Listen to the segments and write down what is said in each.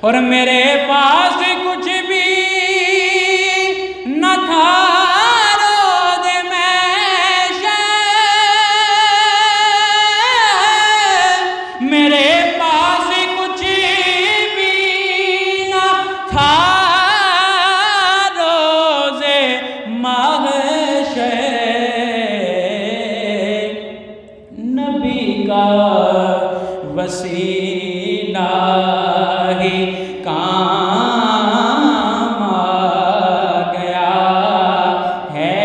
اور میرے پاس کچھ بھی نہ تھا روز محشر، میرے پاس کچھ بھی نہ تھا روز محشر، نبی کا وسیلہ ہی کام آ گیا ہے،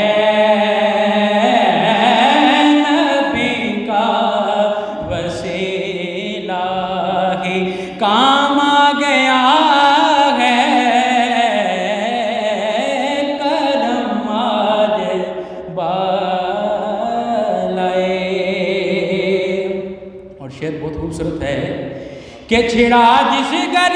نبی کا وسیلہ ہی کام آ گیا ہے، کرم آج بالائے۔ اور شعر بہت خوبصورت ہے کہ چھڑا جس گھر